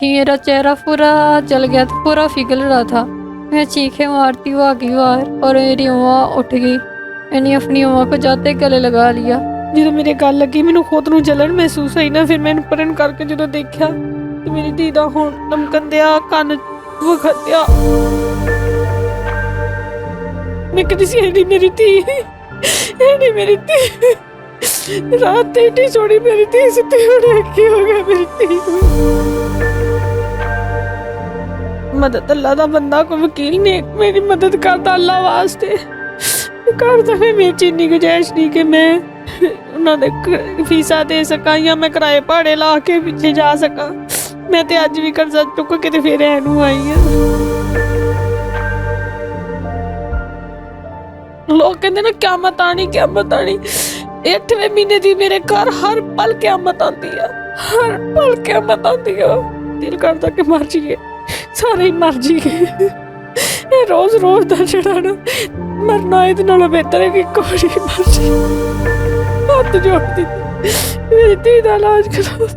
मेरा चेहरा पूरा जल गया था, पूरा पिघल रहा था। मैं चीखें मारती हुआ आगे बाहर और मेरी अम्मा उठ गई। मैंने अपनी अम्मा को जाते गले लगा लिया। ਜਦੋਂ ਮੇਰੇ ਗੱਲ ਲੱਗੀ ਮੈਨੂੰ ਖੁਦ ਨੂੰ ਜਲਨ ਮਹਿਸੂਸ ਹੋਈ ਨਾ, ਫਿਰ ਮੈਨੂੰ ਪਰਨ ਕਰਕੇ ਜਦੋਂ ਦੇਖਿਆ ਤੇ ਮੇਰੀ ਧੀ ਦਾ ਹੋਂਠ ਲਮਕਣ ਦਿਆ, ਕੰਨ ਵਖਤਿਆ। ਮੈਂ ਕਹਿੰਦੀ ਸੀ ਇਹ ਨਹੀਂ ਮੇਰੀ ਧੀ, ਇਹ ਨਹੀਂ ਮੇਰੀ ਧੀ। ਰਾਤ ਤੇ ਏਡੀ ਸੋਹਣੀ ਮੇਰੀ ਧੀ ਸੀ ਤੇ ਹੁਣ ਕੀ ਹੋ ਗਿਆ ਮੇਰੀ ਧੀ ਨੂੰ। ਮਦਦ ਅੱਲਾ ਦਾ ਬੰਦਾ ਕੋਈ ਵਕੀਲ ਨੇ ਮੇਰੀ ਮਦਦ ਕਰਦਾ ਅੱਲਾ ਵਾਸਤੇ ਕਰਦਾ। ਮੈਂ ਮੇਰੀ ਚੀਨੀ ਗੁਜਾਇਸ਼ ਨਹੀਂ ਕਿ ਮੈਂ ਉਹਨਾਂ ਦੇ ਫੀਸਾਂ ਦੇ ਸਕਾਂ ਜਾਂ ਮੈਂ ਕਿਰਾਏ ਭਾੜੇ ਲਾ ਕੇ ਪਿੱਛੇ ਜਾ ਸਕਾਂ। ਮੈਂ ਤੇ ਅੱਜ ਵੀ ਕਰਜ਼ਾ ਚੁੱਕ ਕੇ ਤੇ ਫਿਰ ਇਹਨੂੰ ਆਈ ਆ। ਲੋਕ ਕਹਿੰਦੇ ਨਾ ਕਿਆਮਤ ਆਣੀ, ਕਿਆਮਤ ਆਣੀ। 8ਵੇਂ ਮਹੀਨੇ ਦੀ ਮੇਰੇ ਘਰ ਹਰ ਪਲ ਕਿਆਮਤ ਆਉਂਦੀ ਆ, ਹਰ ਪਲ ਕਿਆਮਤ ਆਉਂਦੀ ਆ। ਦਿਲ ਕਰਦਾ ਕਿ ਮਰ ਜਾਈਏ, ਸਾਰੇ ਹੀ ਮਰ ਜਾਈਏ। ਇਹ ਰੋਜ਼ ਰੋਜ਼ ਦਾ ਜਿਹੜਾ ਨਾ ਮਰਨਾ ਇਹਦੇ ਨਾਲੋਂ ਬਿਹਤਰ ਹੈ ਕਿ ਕੋਈ ਮਰ ਜਾਏ। ਹੱਥ ਜੋੜਦੀ मेरी धी का इलाज करो।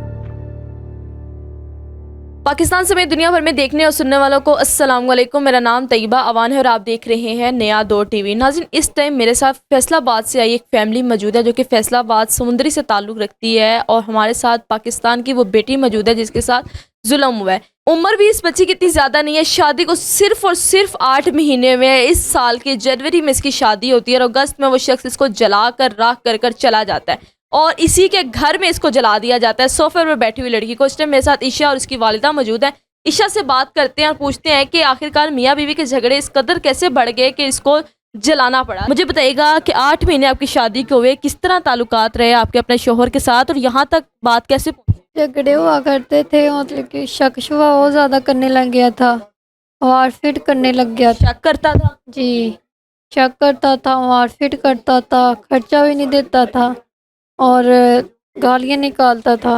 पाकिस्तान समेत दुनिया भर में देखने और सुनने वालों को अस्सलाम वालेकुम। मेरा नाम तैयबा अवान है और आप देख रहे हैं नया दौर टीवी। नाज़रीन, इस टाइम मेरे साथ फैसलाबाद से आई एक फैमिली मौजूद है जो कि फैसलाबाद समुंदरी से ताल्लुक़ रखती है और हमारे साथ पाकिस्तान की वो बेटी मौजूद है जिसके साथ जुल्म हुआ है। उम्र भी इस बच्ची की इतनी ज़्यादा नहीं है, शादी को सिर्फ और सिर्फ 8 महीने में, इस साल के जनवरी में इसकी शादी होती है और अगस्त में वो शख्स इसको जला कर राख कर चला जाता है और इसी के घर में इसको जला दिया जाता है। सोफे पर बैठी हुई लड़की को। इस टाइम मेरे साथ ईशा और इसकी वालिदा मौजूद है। ईशा से बात करते हैं और पूछते हैं कि आखिरकार मियाँ बीवी के झगड़े इस कदर कैसे बढ़ गए कि इसको जलाना पड़ा। मुझे बताइएगा कि 8 महीने आपकी शादी के हुए, किस तरह ताल्लुकात रहे आपके अपने शोहर के साथ और यहाँ तक बात कैसे पहुँची? झगड़े हुआ करते थे, मतलब कि शक शुबा वो ज़्यादा करने लग गया था, मारपीट करने लग गया था। शक करता था? जी, शक करता था, मारपीट करता था, खर्चा भी नहीं देता था और गालियाँ निकालता था।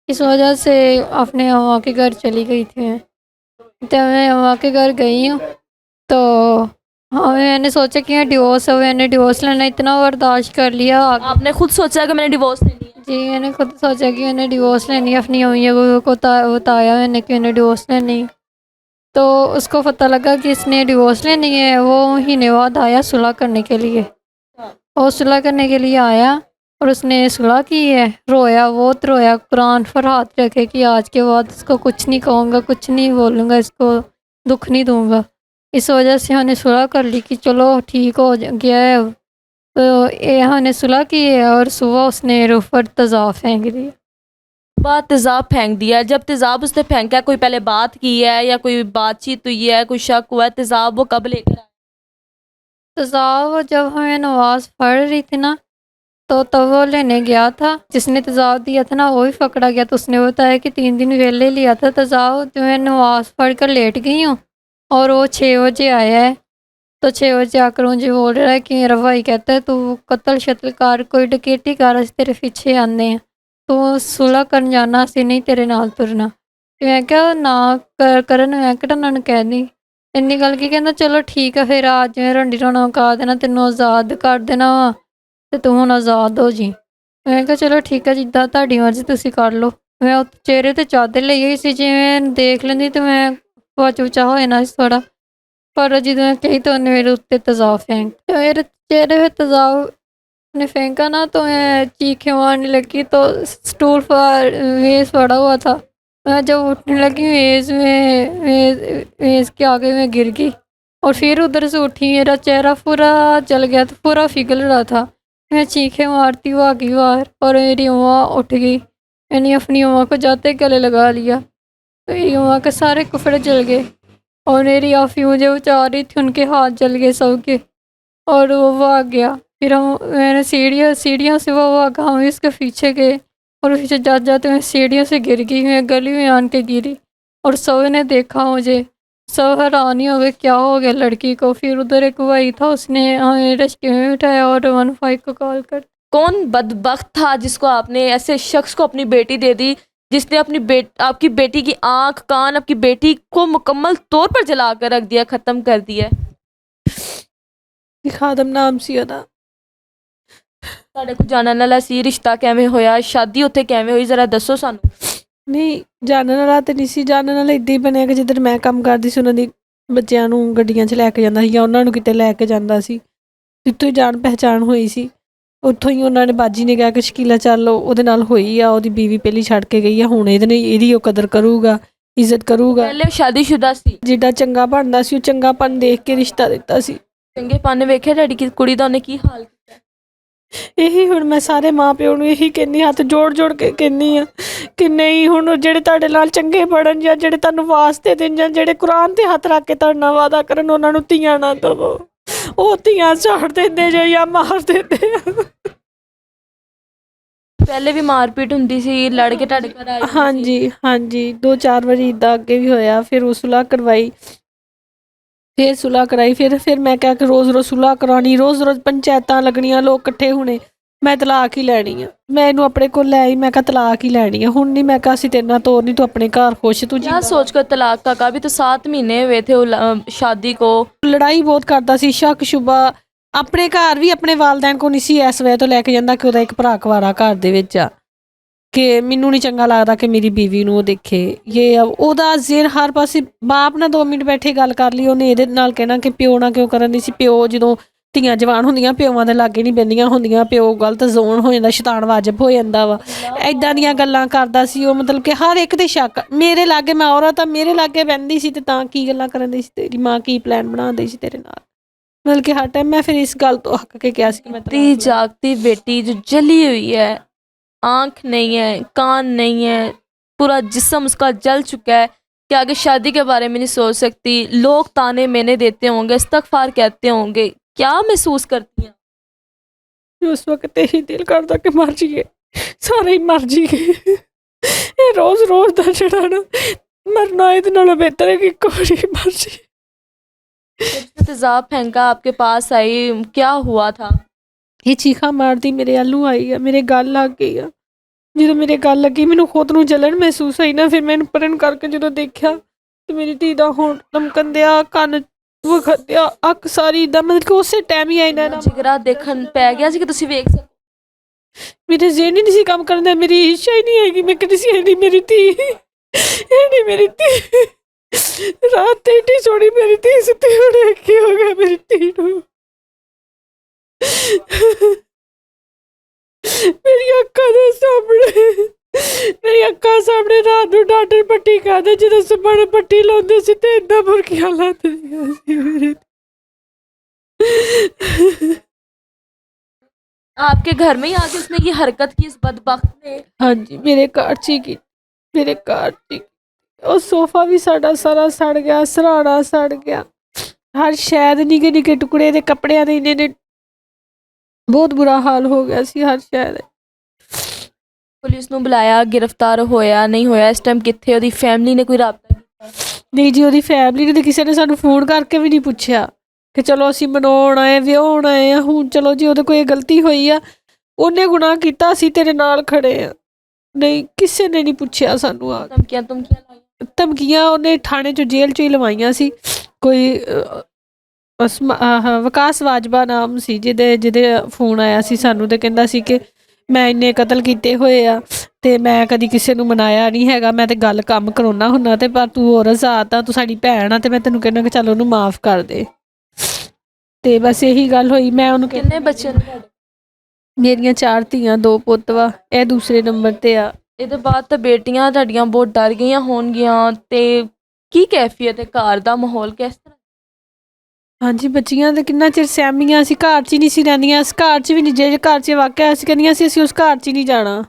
इस वजह से अपने अम्मा के घर चली गई थी मैं। तो मैं अम्मा के घर गई हूँ तो मैंने सोचा कि डिवोर्स है, मैंने डिवोर्स लेना इतना बर्दाश्त कर लिया। आपने खुद सोचा कि मैंने डिवोर्स लेनी है? जी, मैंने खुद सोचा कि मैंने डिवोर्स लेनी है। अपनी अम्मी को बताया मैंने कि मैंने डिवोर्स लेनी है। तो उसको पता लगा कि इसने डिवोर्स लेनी है। वो महीने बाद आया सुलह करने के लिए। वो सुलह करने के लिए आया और उसने सुलह की है। रोया, बहुत रोया, कुरान पर हाथ रखे कि आज के बाद इसको कुछ नहीं कहूँगा, कुछ नहीं बोलूँगा, इसको दुख नहीं दूँगा। इस वजह से हमने सुलह कर ली कि चलो ठीक हो गया है। तो ये हमने सुलह की है और सुबह उसने ऊपर तेज़ाब फेंक दिया। बात तेज़ाब फेंक दिया। जब तेज़ाब उसने फेंका, कोई पहले बात की है या कोई बातचीत हुई है, कोई शक हुआ है? तेज़ाब वो कब लेकर आया? तेज़ाब जब हमें नमाज पढ़ रही थी ना तो तब वो लेने गया था। जिसने तेज़ाब दिया था ना वो भी पकड़ा गया। तो उसने बताया कि 3 दिन पहले लिया था तेज़ाब, तो मैं नमाज पढ़ कर लेट गई हूँ और वो 6 बजे आया है। तो 6 बजे आकर मुझे बोल रहा है कि मेरा भाई कहता है तू कत्ल शत्ल कर, कोई डकैती कर, अस तेरे पीछे आने हैं, तो सुलह करन जाना, असी नहीं तेरे नाल तुरना। तो मैं क्या ना करन, मैं किहड़ा उन्होंने कह दी इन्नी गल की। कहना चलो ठीक है फिर आज मैं रंडी रोना मुका देना, तेनों आज़ाद कर देना वा ते तू हुण आज़ाद हो जी। मैं कहा चलो ठीक है जिद्दां तुहाडी मर्ज़ी तुसीं कर लो। मैं चेहरे ते चादर लई होई सी, जे मैं देख लैंदी तो मैं बच बचा हो जाना सी थोड़ा, पर जदों मैं कही तो उन्हें मेरे उत्ते तेज़ाब फेंक, तो मेरे चेहरे पे तेज़ाब ने फेंका ना तो मैं चीखें मारने लगी। तो स्टूल पर मेज़ पड़ा हुआ था, मैं जब उठने लगी मेज़ के आगे मैं गिर गई और फिर उधर से उठी। मेरा चेहरा पूरा जल गया था, पूरा पिघल रहा था। मैं चीखें मारती हुआ आगे बाहर और मेरी अम्मा उठ गई। मैंने अपनी अम्मा को जाते गले लगा लिया। तो मेरी अम्मा के सारे कपड़े जल गए और मेरी आफ़ी मुझे बचा रही थी, उनके हाथ जल गए सबके और वो भाग गया। फिर मैंने सीढ़ियों से वो भागा, हम इसके पीछे गए और पीछे जाते जाते मैं सीढ़ियों से गिर गई। मैं गली में आन के गिरी और सब ने देखा मुझे, सब हैरानी हो गए क्या हो गया लड़की को। फिर उधर एक भाई था, उसने हमें रेस्क्यू में बिठाया और 15 को कॉल कर। कौन बदबख्त था जिसको आपने ऐसे शख्स को अपनी बेटी दे दी, जिसने आपकी बेटी की आंख कान, आपकी बेटी को मुकम्मल तौर पर जला कर रख दिया, ख़त्म कर दिया? खादम नाम सी ਉਹਦਾ। ਤੁਹਾਡੇ ਕੋਲ ਜਾਣਨ ਵਾਲਾ ਸੀ, ਰਿਸ਼ਤਾ ਕਿਵੇਂ ਹੋਇਆ, ਸ਼ਾਦੀ ਉੱਥੇ ਕਿਵੇਂ ਹੋਈ, ਜ਼ਰਾ ਦੱਸੋ ਸਾਨੂੰ। ਨਹੀਂ, ਜਾਣਨ ਵਾਲਾ ਤੇ ਨਹੀਂ ਸੀ, ਜਾਣਨ ਵਾਲਾ ਇੱਦਾਂ ਹੀ ਬਣਿਆ ਕਿ ਜਿੱਧਰ ਮੈਂ ਕੰਮ ਕਰਦੀ ਸੀ ਉਹਨਾਂ ਦੀ ਬੱਚਿਆਂ ਨੂੰ ਗੱਡੀਆਂ 'ਚ ਲੈ ਕੇ ਜਾਂਦਾ ਸੀ ਜਾਂ ਉਹਨਾਂ ਨੂੰ ਕਿਤੇ ਲੈ ਕੇ ਜਾਂਦਾ ਸੀ, ਜਿੱਥੋਂ ਹੀ ਜਾਣ ਪਹਿਚਾਣ ਹੋਈ ਸੀ ਉੱਥੋਂ ਹੀ ਉਹਨਾਂ ਨੇ ਬਾਜੀ ਨੇ ਕਿਹਾ ਕਿ ਸ਼ਕੀਲਾ ਚੱਲ ਉਹਦੇ ਨਾਲ ਹੋਈ ਆ, ਉਹਦੀ ਬੀਵੀ ਪਹਿਲੀ ਛੱਡ ਕੇ ਗਈ ਆ, ਹੁਣ ਇਹਦੇ ਨੇ ਇਹਦੀ ਉਹ ਕਦਰ ਕਰੂਗਾ, ਇੱਜ਼ਤ ਕਰੂਗਾ। ਪਹਿਲੇ ਉਹ ਸ਼ਾਦੀशुदा ਸੀ। ਜਿੱਡਾ ਚੰਗਾ ਬਣਦਾ ਸੀ ਉਹ ਚੰਗਾਪਨ ਦੇਖ ਕੇ ਰਿਸ਼ਤਾ ਦਿੱਤਾ ਸੀ। ਚੰਗੇ ਪੰਨ ਵੇਖਿਆ ਤੁਹਾਡੀ ਕੁੜੀ ਦਾ ਉਹਨੇ ਕੀ ਹਾਲ ਕੀਤਾ? ਇਹੀ ਹੁਣ ਮੈਂ ਸਾਰੇ ਮਾਂ ਪਿਓ ਨੂੰ ਇਹੀ ਕਹਿੰਦੀ, ਹੱਥ ਜੋੜ ਜੋੜ ਕੇ ਕਹਿੰਦੀ ਆ ਕਿ ਨਹੀਂ, ਹੁਣ ਜਿਹੜੇ ਤੁਹਾਡੇ ਨਾਲ ਚੰਗੇ ਪੜਨ ਜਾਂ ਜਿਹੜੇ ਤੁਹਾਨੂੰ ਵਾਸਤੇ ਦੇਣ ਜਾਂ ਜਿਹੜੇ ਕੁਰਾਨ ਤੇ ਹੱਥ ਰੱਖ ਕੇ ਤੁਹਾਡੇ ਨਾਲ ਵਾਅਦਾ ਕਰਨ, ਉਹਨਾਂ ਨੂੰ ਧੀਆਂ ਨਾ ਦੇਵੋ। ਉਹ ਧੀਆਂ ਝਾੜ ਦਿੰਦੇ ਜੇ ਜਾਂ ਮਾਰ ਦਿੰਦੇ ਆ। ਪਹਿਲੇ ਵੀ ਮਾਰਪੀਟ ਹੁੰਦੀ ਸੀ, ਲੜ ਕੇ ਤੁਹਾਡੇ ਘਰ ਆਈ ਸੀ? ਹਾਂਜੀ ਹਾਂਜੀ, 2-4 ਵਾਰੀ ਇੱਦਾਂ ਅੱਗੇ ਵੀ ਹੋਇਆ। ਫਿਰ ਉਹ ਸੁਲਾਹ ਕਰਵਾਈ, ਫਿਰ ਸੁਲਾਹ ਕਰਾਈ, ਫਿਰ ਮੈਂ ਕਿਹਾ ਕਿ ਰੋਜ਼ ਰੋਜ਼ ਸੁਲਾਹ ਕਰਾਉਣੀ, ਰੋਜ਼ ਰੋਜ਼ ਪੰਚਾਇਤਾਂ ਲੱਗਣੀਆਂ, ਲੋਕ ਇਕੱਠੇ ਹੋਣੇ, ਮੈਂ ਤਲਾਕ ਹੀ ਲੈਣੀ ਆ। ਮੈਂ ਇਹਨੂੰ ਆਪਣੇ ਕੋਲ ਲੈ ਆਈ, ਮੈਂ ਕਿਹਾ ਤਲਾਕ ਹੀ ਲੈਣੀ ਆ, ਹੁਣ ਨਹੀਂ, ਮੈਂ ਕਿਹਾ ਅਸੀਂ ਤੇਰੇ ਨਾਲ ਤੋਰ ਨਹੀਂ, ਤੂੰ ਆਪਣੇ ਘਰ ਖੁਸ਼ ਤੂੰ क्या सोच कर तलाक का कहा? अभी तो 7 महीने हुए थे शादी को। ਲੜਾਈ ਬਹੁਤ ਕਰਦਾ ਸੀ, ਸ਼ੱਕ ਸ਼ੁਬਾ ਆਪਣੇ ਘਰ ਵੀ ਆਪਣੇ ਵਾਲਦੈਨ ਕੋ ਨਹੀਂ ਸੀ ਇਸ ਵਜ੍ਹਾ ਤੋਂ ਲੈ ਕੇ ਜਾਂਦਾ ਕਿ ਉਹਦਾ ਇੱਕ ਭਰਾ ਕੁਆਰਾ ਘਰ ਦੇ ਵਿੱਚ ਆ, ਕਿ ਮੈਨੂੰ ਨਹੀਂ ਚੰਗਾ ਲੱਗਦਾ ਕਿ ਮੇਰੀ ਬੀਵੀ ਨੂੰ ਉਹ ਦੇਖੇ। ਇਹ ਉਹਦਾ ਜ਼ੇਰ ਹਰ ਪਾਸੇ, ਬਾਪ ਨਾਲ 2 ਮਿੰਟ ਬੈਠੇ ਗੱਲ ਕਰ ਲਈ, ਉਹਨੇ ਇਹਦੇ ਨਾਲ ਕਹਿਣਾ ਕਿ ਪਿਓ ਨਾਲ ਕਿਉਂ ਕਰਨ ਦੀ ਸੀ, ਪਿਓ ਜਦੋਂ ਧੀਆਂ ਜਵਾਨ ਹੁੰਦੀਆਂ ਪਿਓਾਂ ਦੇ ਲਾਗੇ ਨਹੀਂ ਬਹਿੰਦੀਆਂ ਹੁੰਦੀਆਂ, ਪਿਓ ਗਲਤ ਜ਼ੋਨ ਹੋ ਜਾਂਦਾ, ਸ਼ੈਤਾਨ ਵਾਜਬ ਹੋ ਜਾਂਦਾ ਵਾ, ਐਦਾਂ ਦੀਆਂ ਗੱਲਾਂ ਕਰਦਾ ਸੀ ਉਹ। ਮਤਲਬ ਕਿ ਹਰ ਇੱਕ ਤੇ ਸ਼ੱਕ, ਮੇਰੇ ਲਾਗੇ ਮੈਂ ਔਰਤ ਆ, ਮੇਰੇ ਲਾਗੇ ਬਹਿੰਦੀ ਸੀ ਤੇ ਤਾਂ ਕੀ ਗੱਲਾਂ ਕਰਨ ਦੀ ਸੀ, ਤੇਰੀ ਮਾਂ ਕੀ ਪਲਾਨ ਬਣਾਉਂਦੀ ਸੀ ਤੇਰੇ ਨਾਲ। ਮਤਲਬ ਕਿ ਹਰ ਟਾਈਮ ਮੈਂ ਫਿਰ ਇਸ ਗੱਲ ਤੋਂ ਹੱਕ ਕੇ ਕਿਹਾ ਸੀ ਕਿ ਮੈਂ इतनी जागती बेटी जो जली हुई है, आंख नहीं है, कान नहीं है, पूरा जिस्म उसका जल चुका है कि आगे शादी के बारे में नहीं सोच सकती। लोग ताने मेने देते होंगे, इस्तगफार कहते होंगे, क्या महसूस करती हैं? ਉਸ ਵਕਤ ਇਹੀ ਦਿਲ ਕਰਦਾ ਕਿ ਮਰ ਜਾਈਏ, ਸਾਰੇ ਹੀ ਮਰ ਜਾਈਏ। ਇਹ ਰੋਜ਼ ਰੋਜ਼ ਦਾ ਜਿਹੜਾ ਨਾ ਮਰਨਾ, ਇਹਦੇ ਨਾਲੋਂ ਬਿਹਤਰ ਹੈ ਕਿ ਇੱਕ ਵਾਰੀ ਮਰ ਜਾਈਏ। जब तेजाब फेंका आपके पास आई, क्या हुआ था? ਇਹ ਚੀਖਾਂ ਮਾਰਦੀ ਮੇਰੇ ਆਲੂ ਆਈ ਆ, ਮੇਰੇ ਗੱਲ ਲੱਗ ਗਈ ਆ। ਜਦੋਂ ਮੇਰੇ ਗੱਲ ਲੱਗੀ ਮੈਨੂੰ ਖੁਦ ਨੂੰ ਜਲਨ ਮਹਿਸੂਸ ਹੋਈ ਨਾ, ਫਿਰ ਮੈਨੂੰ ਪਰਨ ਕਰਕੇ ਜਦੋਂ ਦੇਖਿਆ ਤੇ ਮੇਰੀ ਧੀ ਦਾ ਹੋਂਠ ਲਮਕਣ ਦਿਆ, ਕੰਨ ਵਖਦਿਆ, ਅੱਖ ਸਾਰੀ ਇੱਦਾਂ, ਮਤਲਬ ਕਿ ਉਸੇ ਟਾਈਮ ਹੀ ਆਈਨਾ ਨਾ जिगरा देखन पै गया ਸੀ ਕਿ ਤੁਸੀਂ ਵੇਖ ਸਕੋ। ਮੇਰੇ ਜ਼ੇਨ ਹੀ ਨਹੀਂ ਸੀ ਕੰਮ ਕਰਦਾ, ਮੇਰੀ ਇੱਛਾ ਹੀ ਨਹੀਂ ਹੈਗੀ, ਮੈਂ ਕਿਹਾ ਸੀ ਇਹ ਨਹੀਂ ਮੇਰੀ ਧੀ, ਇਹ ਨਹੀਂ ਮੇਰੀ ਧੀ। ਰਾਤ ਤੇ ਏਡੀ ਸੋਹਣੀ ਮੇਰੀ ਧੀ ਸੁੱਤੀ, ਹੁਣ ਕੀ ਹੋ ਗਿਆ ਮੇਰੀ ਧੀ ਨੂੰ? ਮੇਰੀਆਂ ਅੱਖਾਂ ਦੇ ਸਾਹਮਣੇ, ਮੇਰੀਆਂ ਅੱਖਾਂ ਸਾਹਮਣੇ ਰਾਤ ਨੂੰ ਡਾਕਟਰ ਪੱਟੀ ਕਰਦੇ, ਜਦੋਂ ਸੁਬਹ ਪੱਟੀ ਲਾਉਂਦੇ ਸੀ ਤੇ ਏਦਾਂ ਬੁਰਕੀਆਂ ਲਾਉਂਦੀਆਂ ਸੀ ਮੇਰੀ। आपके घर में ही आके उसने ये हरकत की, इस बदबख्त ने? ਹਾਂਜੀ, ਮੇਰੇ ਘਰ 'ਚ ਹੀ ਕੀ, ਮੇਰੇ ਘਰ 'ਚ ਹੀ। ਉਹ ਸੋਫਾ ਵੀ ਸਾਡਾ ਸਾਰਾ ਸੜ ਗਿਆ, ਸਰਾਣਾ ਸੜ ਗਿਆ, ਹਰ ਸ਼ਾਇਦ ਨਿੱਕੇ ਨਿੱਕੇ ਟੁਕੜੇ ਦੇ ਕੱਪੜਿਆਂ ਦੇ ਇੰਨੇ ਬਹੁਤ ਬੁਰਾ ਹਾਲ ਹੋ ਗਿਆ ਸੀ ਹਰ ਸ਼ਾਇਦ। ਪੁਲਿਸ ਨੂੰ ਬੁਲਾਇਆ, ਗ੍ਰਿਫਤਾਰ ਹੋਇਆ ਨਹੀਂ ਹੋਇਆ? ਇਸ ਟਾਈਮ ਕਿੱਥੇ? ਉਹਦੀ ਫੈਮਿਲੀ ਨੇ ਕੋਈ ਰਾਬਤਾ ਕੀਤਾ? ਨਹੀਂ ਜੀ, ਉਹਦੀ ਫੈਮਿਲੀ ਨੇ ਤੇ ਕਿਸੇ ਨੇ ਸਾਨੂੰ ਫੋਨ ਕਰਕੇ ਵੀ ਨਹੀਂ ਪੁੱਛਿਆ ਕਿ ਚਲੋ ਅਸੀਂ ਮਨਾਉਣ ਆਏ, ਵਿਆਹੁਣ ਆਏ ਆ, ਹੁਣ ਚਲੋ ਜੀ ਉਹਦੇ ਕੋਈ ਗਲਤੀ ਹੋਈ ਆ, ਉਹਨੇ ਗੁਨਾਹ ਕੀਤਾ, ਅਸੀਂ ਤੇਰੇ ਨਾਲ ਖੜੇ ਆ। ਨਹੀਂ, ਕਿਸੇ ਨੇ ਨਹੀਂ ਪੁੱਛਿਆ ਸਾਨੂੰ। ਆ ਧਮਕੀਆਂ ਲਾਈਆਂ? ਧਮਕੀਆਂ ਉਹਨੇ ਥਾਣੇ 'ਚੋਂ ਜੇਲ੍ਹ 'ਚੋਂ ਹੀ ਲਵਾਈਆਂ ਸੀ। ਕੋਈ ਵਿਕਾਸ ਵਾਜਬਾ ਨਾਮ ਸੀ ਜਿਹਦੇ ਫੋਨ ਆਇਆ ਸੀ ਸਾਨੂੰ, ਤੇ ਕਹਿੰਦਾ ਸੀ ਕਿ ਮੈਂ ਇੰਨੇ ਕਤਲ ਕੀਤੇ ਹੋਏ ਆ ਤੇ ਮੈਂ ਕਦੀ ਕਿਸੇ ਨੂੰ ਮਨਾਇਆ ਨਹੀਂ ਹੈਗਾ, ਮੈਂ ਤੇ ਗੱਲ ਕੰਮ ਕਰਾਉਣਾ ਹੁੰਦਾ, ਤੇ ਪਰ ਤੂੰ ਔਰਤ ਜ਼ਾਤ ਆ, ਤੂੰ ਸਾਡੀ ਭੈਣ ਆ, ਤੇ ਮੈਂ ਤੈਨੂੰ ਕਹਿੰਦਾ ਕਿ ਚੱਲ ਉਹਨੂੰ ਮਾਫ਼ ਕਰ ਦੇ। ਤੇ ਬਸ ਇਹੀ ਗੱਲ ਹੋਈ। ਮੈਂ ਉਹਨੂੰ ਕਿੰਨੇ ਬੱਚੇ ਨੇ ਤੁਹਾਡੇ? ਮੇਰੀਆਂ 4 ਧੀਆਂ 2 ਪੁੱਤ ਵਾ, ਇਹ ਦੂਸਰੇ ਨੰਬਰ ਤੇ ਆ। ਇਹਦੇ ਬਾਅਦ ਤਾਂ ਬੇਟੀਆਂ ਤੁਹਾਡੀਆਂ ਬਹੁਤ ਡਰ ਗਈਆਂ ਹੋਣਗੀਆਂ, ਤੇ ਕੀ ਕੈਫੀਅਤ ਹੈ ਘਰ ਦਾ ਮਾਹੌਲ ਕਿਸ ਤਰ੍ਹਾਂ? ਹਾਂਜੀ, ਬੱਚੀਆਂ ਤੇ ਕਿੰਨਾ ਚਿਰ ਸਹਿਮੀਆਂ ਸੀ, ਘਰ 'ਚ ਹੀ ਨਹੀਂ ਸੀ ਰਹਿੰਦੀਆਂ, ਇਸ ਘਰ 'ਚ ਵੀ ਨਹੀਂ, ਜੇ ਘਰ 'ਚ ਵਾਕਿਆ ਅਸੀਂ ਕਹਿੰਦੀਆਂ ਸੀ ਅਸੀਂ ਉਸ ਘਰ 'ਚ ਹੀ ਨਹੀਂ ਜਾਣਾ,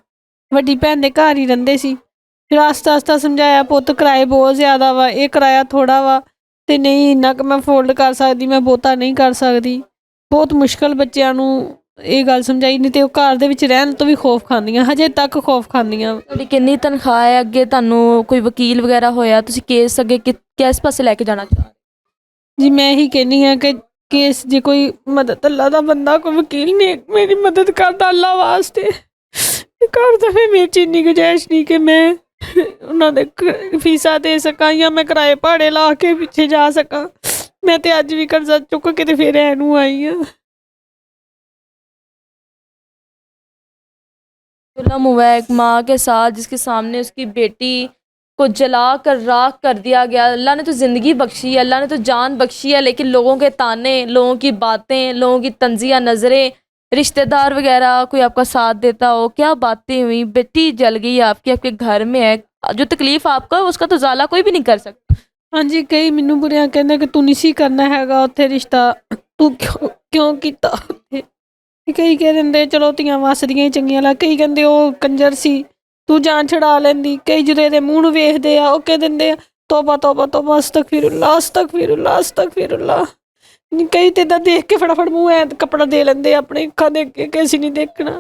ਵੱਡੀ ਭੈਣ ਦੇ ਘਰ ਹੀ ਰਹਿੰਦੇ ਸੀ। ਫਿਰ ਆਸਤਾ ਆਸਤਾ ਸਮਝਾਇਆ, ਪੁੱਤ ਕਿਰਾਏ ਬਹੁਤ ਜ਼ਿਆਦਾ ਵਾ, ਇਹ ਕਿਰਾਇਆ ਥੋੜ੍ਹਾ ਵਾ, ਤੇ ਨਹੀਂ ਇੰਨਾ ਕੁ ਮੈਂ ਅਫੋਰਡ ਕਰ ਸਕਦੀ, ਮੈਂ ਬਹੁਤਾ ਨਹੀਂ ਕਰ ਸਕਦੀ। ਬਹੁਤ ਮੁਸ਼ਕਿਲ ਬੱਚਿਆਂ ਨੂੰ ਇਹ ਗੱਲ ਸਮਝਾਈ, ਨਹੀਂ ਤੇ ਉਹ ਘਰ ਦੇ ਵਿੱਚ ਰਹਿਣ ਤੋਂ ਵੀ ਖੌਫ ਖਾਂਦੀਆਂ, ਹਜੇ ਤੱਕ ਖੌਫ ਖਾਂਦੀਆਂ। ਤੁਹਾਡੀ ਕਿੰਨੀ ਤਨਖਾਹ ਹੈ? ਅੱਗੇ ਤੁਹਾਨੂੰ ਕੋਈ ਵਕੀਲ ਵਗੈਰਾ ਹੋਇਆ? ਤੁਸੀਂ ਕੇਸ ਅੱਗੇ ਕਿਸ ਪਾਸੇ ਲੈ ਕੇ ਜਾਣਾ ਚਾਹੁੰਦੇ ਜੀ? ਮੈਂ ਇਹੀ ਕਹਿੰਦੀ ਹਾਂ ਕਿ ਕੇਸ, ਜੇ ਕੋਈ ਮਦਦ, ਅੱਲਾ ਦਾ ਬੰਦਾ ਕੋਈ ਵਕੀਲ ਨੇ ਮੇਰੀ ਮਦਦ ਕਰਦਾ ਅੱਲਾ ਵਾਸਤੇ, ਘਰ ਦਾ ਫਿਰ ਮੇਰੀ 'ਚ ਇੰਨੀ ਗੁੰਜਾਇਸ਼ ਨਹੀਂ ਕਿ ਮੈਂ ਉਹਨਾਂ ਦੇ ਫੀਸਾਂ ਦੇ ਸਕਾਂ ਜਾਂ ਮੈਂ ਕਿਰਾਏ ਭਾੜੇ ਲਾ ਕੇ ਪਿੱਛੇ ਜਾ ਸਕਾਂ। ਮੈਂ ਤੇ ਅੱਜ ਵੀ ਕਰਜ਼ਾ ਚੁੱਕ ਕੇ ਤੇ ਫਿਰ ਇਹਨੂੰ ਆਈ ਹਾਂ। जुल्म हुआ है एक माँ के साथ जिसके सामने उसकी बेटी को जला कर राख कर दिया गया। अल्लाह ने तो ज़िंदगी बख्शी है, अल्लाह ने तो जान बख्शी है, लेकिन लोगों के ताने, लोगों की बातें, लोगों की तंजिया नज़रें, रिश्तेदार वगैरह कोई आपका साथ देता हो, क्या बातें हुई, बेटी जल गई आपकी, आपके घर में है, जो तकलीफ़ आपका है उसका तो ज़ाला कोई भी नहीं कर सकता। हाँ जी, कई मैनू बुरियां कहंदे कि तू नहीं सी करना हैगा उत्थे रिश्ता, तू क्यों क्यों कीता उत्थे। कई कह दिंदे चलो धीआं वसदियां ही चंगियां ला, कई कहंदे ਉਹ कंजर सी तू जान छड़ा लैंदी, कई ਜਦੋਂ ਇਹਦੇ ਮੂੰਹ ਨੂੰ ਵੇਖਦੇ ਆ ਉਹ ਕਹਿ ਦਿੰਦੇ ਆ ਤੋਬਾ ਤੋਬਾ ਤੋਬਾ ਅਸਤਗਫਿरुल्लाह ਅਸਤਗਫਿरुल्लाह ਅਸਤਗਫਿरुल्लाह। ਕਈ ਤੇ ਏਦਾਂ ਦੇਖ ਕੇ ਫਟਾਫਟ ਮੂੰਹ ਐ ਕੱਪੜਾ ਦੇ ਲੈਂਦੇ ਆ ਆਪਣੇ ਅੱਖਾਂ ਦੇ ਅੱਗੇ ਕਿ ਅਸੀਂ ਨਹੀਂ ਦੇਖਣਾ।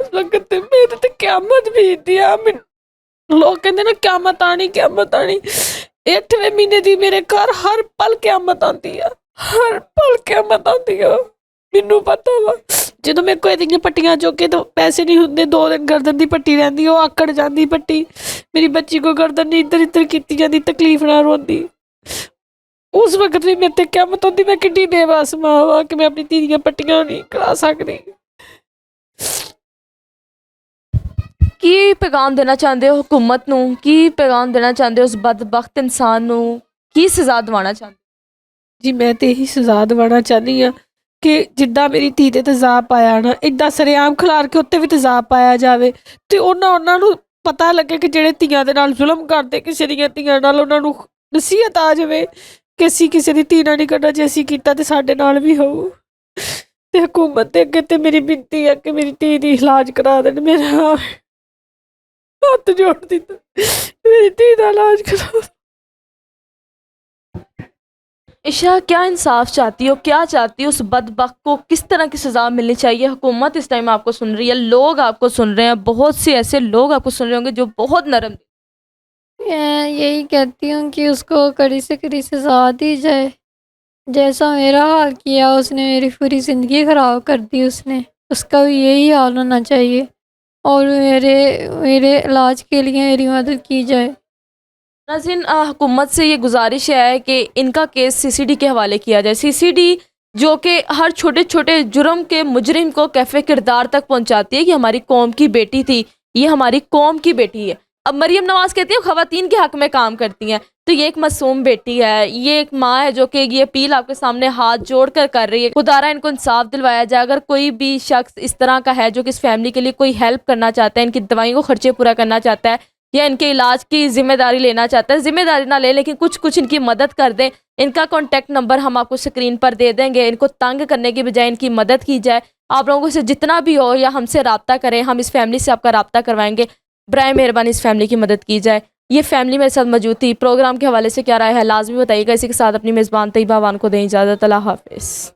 ਉਸ ਵਕਤ ਤੇ ਮੇਰੇ ਤੇ ਕਿਆਮਤ ਬੀਤਦੀ ਆ। ਲੋਕ ਕਹਿੰਦੇ ਨੇ ਕਿਆਮਤ ਆਣੀ 8ਵੇਂ ਮਹੀਨੇ ਦੀ ਮੇਰੇ ਘਰ ਹਰ ਪਲ ਕਿਆਮਤ ਆਉਂਦੀ ਆ, ਹਰ ਪਲ ਕਿਆਮਤ ਆਉਂਦੀ ਆ। ਮੈਨੂੰ ਪਤਾ ਵਾ ਜਦੋਂ ਮੇਰੇ ਕੋਲ ਇਹਦੀਆਂ ਪੱਟੀਆਂ ਚੁੱਕ ਕੇ ਤਾਂ ਪੈਸੇ ਨਹੀਂ ਹੁੰਦੇ, 2 ਦਿਨ ਗਰਦਨ ਦੀ ਪੱਟੀ ਰਹਿੰਦੀ, ਉਹ ਆਕੜ ਜਾਂਦੀ ਪੱਟੀ, ਮੇਰੀ ਬੱਚੀ ਕੋ ਗਰਦਨ ਨਹੀਂ ਇੱਧਰ ਇੱਧਰ ਕੀਤੀ ਜਾਂਦੀ, ਤਕਲੀਫ ਨਾਲ ਰੋਂਦੀ। ਉਸ ਵਕਤ ਵੀ ਮੇਰੇ ਤੇ ਕਿਆਮਤ ਹੁੰਦੀ। ਮੈਂ ਕਿੱਡੀ ਬੇਵਸ ਮਾਂ ਵਾ ਕਿ ਮੈਂ ਆਪਣੀ ਧੀ ਦੀਆਂ ਪੱਟੀਆਂ ਨਹੀਂ ਕਰਾ ਸਕਦੀ। ਕੀ ਪੈਗਾਮ ਦੇਣਾ ਚਾਹੁੰਦੇ ਹੋ हुकूमत ਨੂੰ, ਕੀ ਪੈਗਾਮ ਦੇਣਾ ਚਾਹੁੰਦੇ ਹੋ ਉਸ ਬਦਬਖਤ ਇਨਸਾਨ ਨੂੰ, ਕੀ ਸਜ਼ਾ ਦਿਵਾਉਣਾ ਚਾਹੁੰਦੇ ਜੀ ਮੈਂ ਤੇ ਇਹੀ ਸਜ਼ਾ ਦਿਵਾਉਣਾ ਚਾਹੁੰਦੀ ਹਾਂ ਕਿ ਜਿੱਦਾਂ ਮੇਰੀ ਧੀ ਤੇ ਤੇਜ਼ਾਬ ਪਾਇਆ ਨਾ, ਇੱਦਾਂ ਸਰੇਆਮ ਖਿਲਾਰ ਕੇ ਉੱਤੇ ਵੀ ਤੇਜ਼ਾਬ ਪਾਇਆ ਜਾਵੇ ਤੇ ਉਹਨਾਂ ਨੂੰ ਪਤਾ ਲੱਗੇ ਕਿ ਜਿਹੜੇ ਧੀਆਂ ਦੇ ਨਾਲ ਜ਼ੁਲਮ ਕਰਦੇ ਕਿਸੇ ਦੀਆਂ ਧੀਆਂ ਨਾਲ, ਉਹਨਾਂ ਨੂੰ ਨਸੀਹਤ ਆ ਜਾਵੇ ਕਿ ਅਸੀਂ ਕਿਸੇ ਦੀ ਧੀ ਨਾਲ ਨਹੀਂ ਕਰਨਾ, ਜੇ ਅਸੀਂ ਕੀਤਾ ਤੇ ਸਾਡੇ ਨਾਲ ਵੀ ਹੋਊ। ਤੇ ਹਕੂਮਤ ਦੇ ਅੱਗੇ ਤੇ ਮੇਰੀ ਬੇਨਤੀ ਹੈ ਕਿ ਮੇਰੀ ਧੀ ਦੀ ਇਲਾਜ ਕਰਾ ਦੇਣ। ਮੇਰਾ ਹੱਥ ਜੋੜ ਦਿੱਤਾ, मेरी धी का इलाज करा। इशा, क्या इंसाफ चाहती हो, क्या चाहती हो उस बदबख्त को, किस तरह की सज़ा मिलनी चाहिए? हुकूमत इस टाइम आपको सुन रही है, लोग आपको सुन रहे हैं, बहुत से ऐसे लोग आपको सुन रहे होंगे जो बहुत नरम। मैं यही कहती हूँ कि उसको कड़ी से कड़ी सज़ा दी जाए। जैसा मेरा हाल किया उसने, मेरी पूरी ज़िंदगी ख़राब कर दी उसने, उसका भी यही हाल होना चाहिए और मेरे इलाज के लिए मेरी मदद की जाए। नाज़रीन, हुकूमत से ये गुजारिश है कि इनका केस सीसीडी के हवाले किया जाए। सीसीडी जो कि हर छोटे छोटे जुर्म के मुजरिम को कैफ़े किरदार तक पहुंचाती है कि हमारी कौम की बेटी थी, ये हमारी कौम की बेटी है। अब मरियम नवाज़ कहती है ख़वातीन के हक़ में काम करती हैं, तो ये एक मासूम बेटी है, ये एक माँ है जो कि ये अपील आपके सामने हाथ जोड़ कर रही है। खुदारा इनको इंसाफ दिलवाया जाए। अगर कोई भी शख्स इस तरह का है जो कि इस फैमिली के लिए कोई हेल्प करना चाहता है, इनकी दवाइयों को खर्चे पूरा करना चाहता है या इनके इलाज की ज़िम्मेदारी लेना चाहता है, ज़िम्मेदारी ना ले लेकिन कुछ इनकी मदद कर दें। इनका कॉन्टैक्ट नंबर हम आपको स्क्रीन पर दे देंगे। इनको तंग करने की बजाय इनकी मदद की जाए। आप लोगों से जितना भी हो या हमसे रब्ता करें, हम इस फैमिली से आपका रब्ता करवाएंगे। बराए मेहरबानी इस फैमिली की मदद की जाए। ये फैमिली मेरे साथ मौजूद थी। प्रोग्राम के हवाले से क्या राय है लाजमी बताइएगा। इसी के साथ अपनी मेज़बान तैयबा अवान को दें इजाज़त। अल्लाह हाफ़िज़।